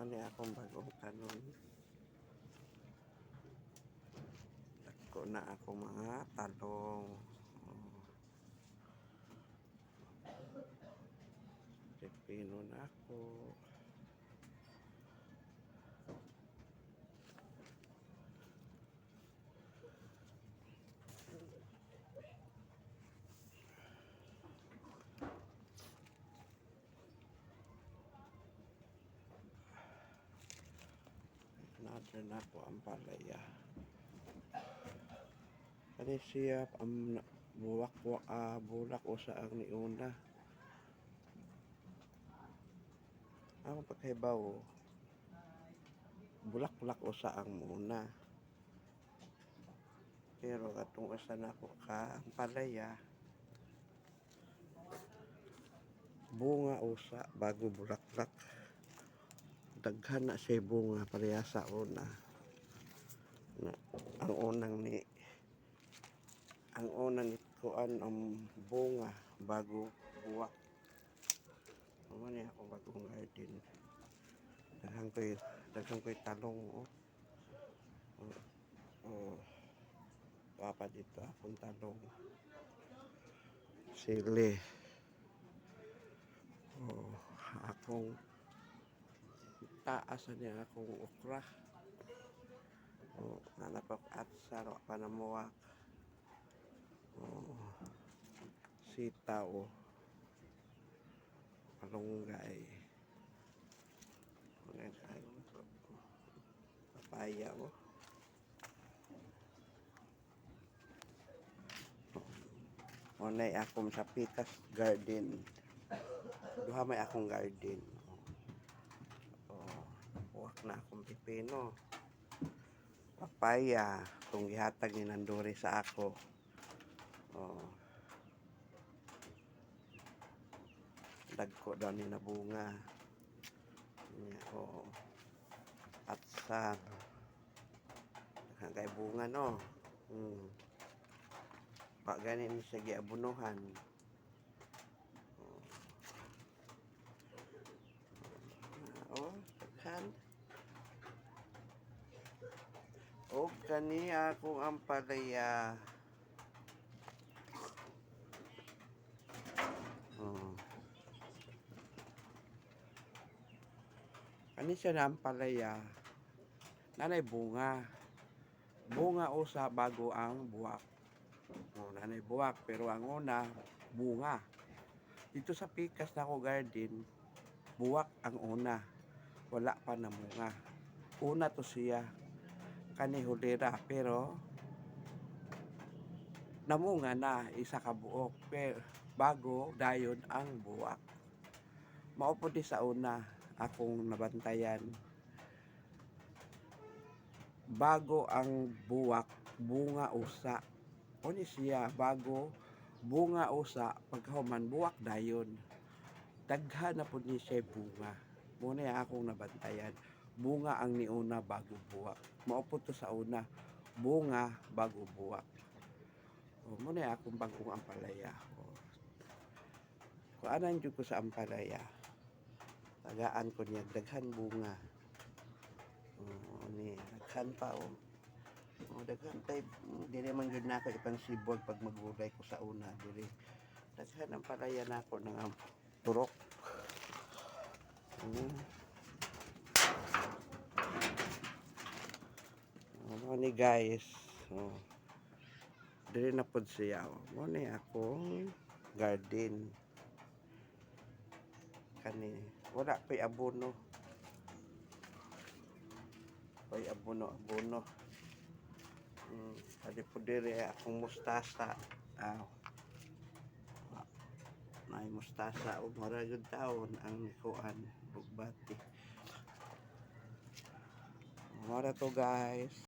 Ano akong bagong kanon. Dako na ako mga talong. Pipino na ako. Natin ako ang palaya. Kani siya ang bulak o sa ang niuna. Ang pagkaibaw, bulak-bulak o sa ang muna. Pero katong asa na ako ka ang palaya, bunga usa bago bulaklak. Daghan na siya bunga pareha sa una. Ang unang kuan ang bunga bago buwak. Ano niya ako bagong garden. Daghang ko'y talong. Papa dito akong talong. Sili. Akong taas niya akong okra. Hanap ako at saro panamuwak. Sitaw. Malunggay. Papaya o. Unay akong sa Pikas Garden. Duha may akong garden. Huwag na akong pipino. Papaya. Itong gihatag ni Nanduri sa ako. Dagko daw ni na bunga. Atsar. Kay bunga no. Pa ganin siya giabunuhan. Kan. Kani akong ang palaya. Kani siya na ang palaya. Nanay bunga. Bunga usa bago ang buwak. Nanay buwak pero ang una bunga. Dito sa Pikas na ako garden, buwak ang una. Wala pa na bunga. Una to siya. Kani hulira pero namunga na isa ka buok. Pero bago dayon ang buwak. Maupo di sa una akong nabantayan. Bago ang buwak, bunga usa. Oni siya bago bunga usa pagkahuman buwak dayon. Daghan na pud ni siya bunga. Muna akong nabantayan. Bunga ang niuna bago buwak. Maupo to sa una. Bunga bago buwak. Muna akong bagong ampalaya. Kuanan jud ko sa ampalaya. Tagaan ko niya daghan bunga. Ni daghan pa daghan tay dili man gyud nako ipansibol pag magulay ko sa una dili. Daghan ang palaya nako nang turok. Ni guys. Dili na pod siya. Mo ni akong garden. Kani wala pay abono. Pay abono. Adi po diri akong mustasa. May mustasa o maragod taon ang nikuan bugbati. Mara to guys.